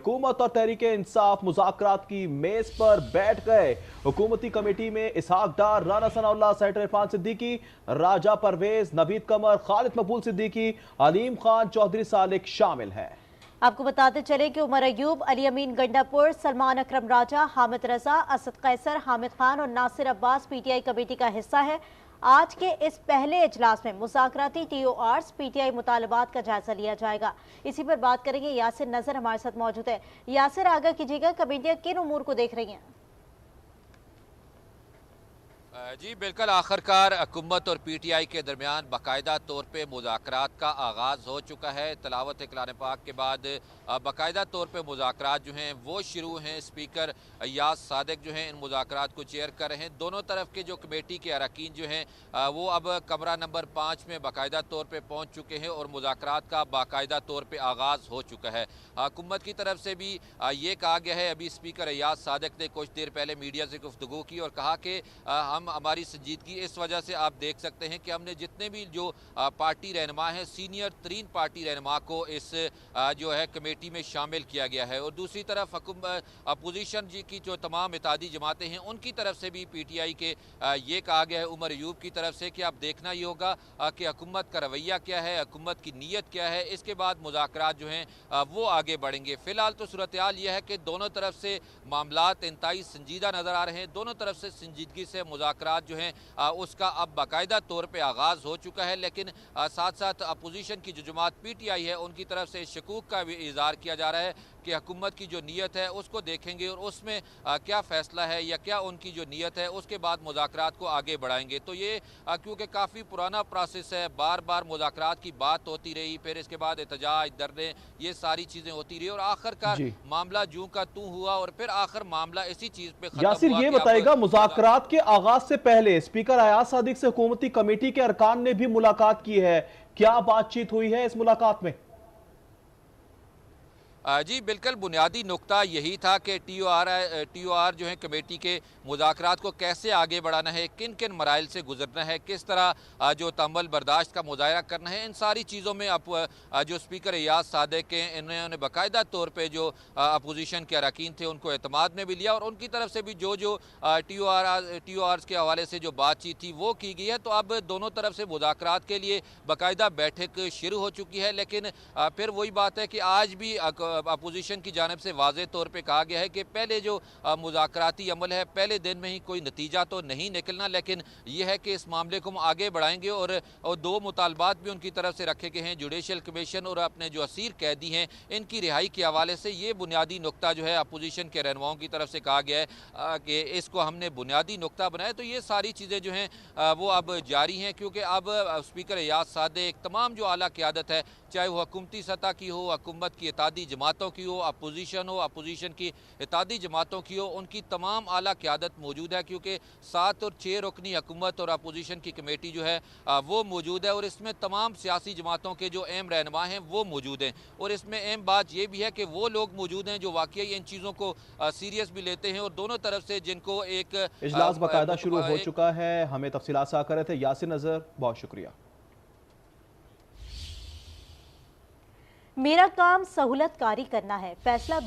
हुकूमत और तहरीके इंसाफ मुज़ाकरात की मेज पर बैठ गए। हुकूमती कमेटी में इसहाक डार, राना सनाउल्लाह, सेनेटर इरफान सिद्दीकी, राजा परवेज, नवीद कमर, खालिद मकबूल सिद्दीकी, अलीम खान, चौधरी सालिक शामिल हैं। आपको बताते चले कि उमर अयूब, अली अमीन गंडापुर, सलमान अकरम राजा, हामिद रजा, असद कैसर, हामिद खान और नासिर अब्बास पीटीआई कमेटी का हिस्सा है। आज के इस पहले इजलास में मुज़ाकराती TORs पीटीआई मुतालबात का जायजा लिया जाएगा। इसी पर बात करेंगे। यासिर नजर हमारे साथ मौजूद है। यासिर, आगाह कीजिएगा, कमेटियां किन उमूर को देख रही हैं? जी बिल्कुल, आखिरकार हुकूमत और पीटीआई के दरमियान बाकायदा तौर पे मुज़ाकरात का आगाज़ हो चुका है। तिलावत कलाम पाक के बाद बाकायदा तौर पे मुज़ाकरात जो हैं वो शुरू हैं। स्पीकर अय्याज सादिक जो हैं इन मुज़ाकरात को चेयर कर रहे हैं। दोनों तरफ के जो कमेटी के अरकान जो हैं वो अब कमरा नंबर 5 में बाकायदा तौर पर पहुँच चुके हैं और मुज़ाकरात का बाकायदा तौर पर आगाज़ हो चुका है। हुकूमत की तरफ से भी ये कहा गया है, अभी स्पीकर अय्याज सादिक ने कुछ देर पहले मीडिया से गुफ्तगू की और कहा कि हमारी संजीदगी इस वजह से आप देख सकते हैं कि हमने जितने भी जो पार्टी रहनुमा हैं, सीनियर तरीन पार्टी रहनुमा को इस जो है कमेटी में शामिल किया गया है। और दूसरी तरफ अपोजिशन जी की जो तमाम इत्तेहादी जमातें हैं उनकी तरफ से भी पीटीआई के ये कहा गया है उमर अयूब की तरफ से कि अब देखना ही होगा कि हुकूमत का रवैया क्या है, हुकूमत की नीयत क्या है, इसके बाद मुज़ाकरात जो हैं वो आगे बढ़ेंगे। फिलहाल तो सूरत हाल यह है कि दोनों तरफ से मामलात इंतहाई संजीदा नज़र आ रहे हैं। दोनों तरफ से संजीदगी से मुज़ाकरात जो हैं उसका अब बाकायदा तौर पे आगाज़ हो चुका है। लेकिन साथ साथ अपोजिशन की जो जमात पीटीआई है उनकी तरफ से शकूक का भी इज़हार किया जा रहा है कि हुकूमत की जो नीयत है उसको देखेंगे और उसमें क्या फ़ैसला है या क्या उनकी जो नीयत है उसके बाद मुज़ाकरात को आगे बढ़ाएंगे। तो ये क्योंकि काफ़ी पुराना प्रोसेस है, बार बार मुज़ाकरात की बात होती रही, फिर इसके बाद एहतजाज, धरने, ये सारी चीज़ें होती रही और आखिरकार मामला जूं का तूं हुआ और फिर आखिर मामला इसी चीज़ पे खत्म यासिर, हुआ। ये बताएगा, मुज़ाकरात के आगाज से पहले स्पीकर अय्याज सादिक से हुकूमती कमेटी के अरकान ने भी मुलाकात की है। क्या बातचीत हुई है इस मुलाकात में? जी बिल्कुल, बुनियादी नुक्ता यही था कि TOR जो है कमेटी के मुज़ाकरात को कैसे आगे बढ़ाना है, किन किन मराइल से गुजरना है, किस तरह जो तम्बल बर्दाश्त का मुजाहरा करना है, इन सारी चीज़ों में जो स्पीकर अय्याज सादिक हैं इन्होंने बाकायदा तौर पर जो अपोजिशन के अरकान थे उनको एतमाद में भी लिया और उनकी तरफ से भी जो TORs के हवाले से जो बातचीत थी वो की गई है। तो अब दोनों तरफ से मुज़ाकरात के लिए बाकायदा बैठक शुरू हो चुकी है। लेकिन फिर वही बात है कि आज भी अपोजिशन की जानिब से वाज़े तौर पे कहा गया है कि पहले जो मुज़ाकराती अमल है पहले दिन में ही कोई नतीजा तो नहीं निकलना, लेकिन यह है कि इस मामले को हम आगे बढ़ाएंगे और दो मुतालबात भी उनकी तरफ से रखे गए हैं, जुडिशल कमीशन और अपने जो असीर कैदी हैं इनकी रिहाई के हवाले से। ये बुनियादी नुक्ता जो है अपोजिशन के रहनुमाओं की तरफ से कहा गया है कि इसको हमने बुनियादी नुक्ता बनाया। तो ये सारी चीज़ें जो हैं वो अब जारी हैं, क्योंकि अब स्पीकर अय्याज सादिक, तमाम जो आला क़यादत है, चाहे वो हुकूमती सतह की हो, हुकूमत की इत्तेहादी जमातों की हो, अपोजिशन की इत्तेहादी जमातों की हो, उनकी तमाम आला क़यादत मौजूद है। क्योंकि 7 और 6 रुकनी हुकूमत और अपोजिशन की कमेटी जो है वो मौजूद है और इसमें तमाम सियासी जमातों के जो अहम रहनुमा हैं वो मौजूद हैं। और इसमें अहम बात यह भी है कि वो लोग मौजूद हैं जो वाकई इन चीज़ों को सीरियस भी लेते हैं और दोनों तरफ से जिनको एक इजलास बाकायदा शुरू हो चुका है। हमें तफसीलात से कर रहे थे यासिर नजर, बहुत शुक्रिया। मेरा काम सहूलतकारी करना है, फैसला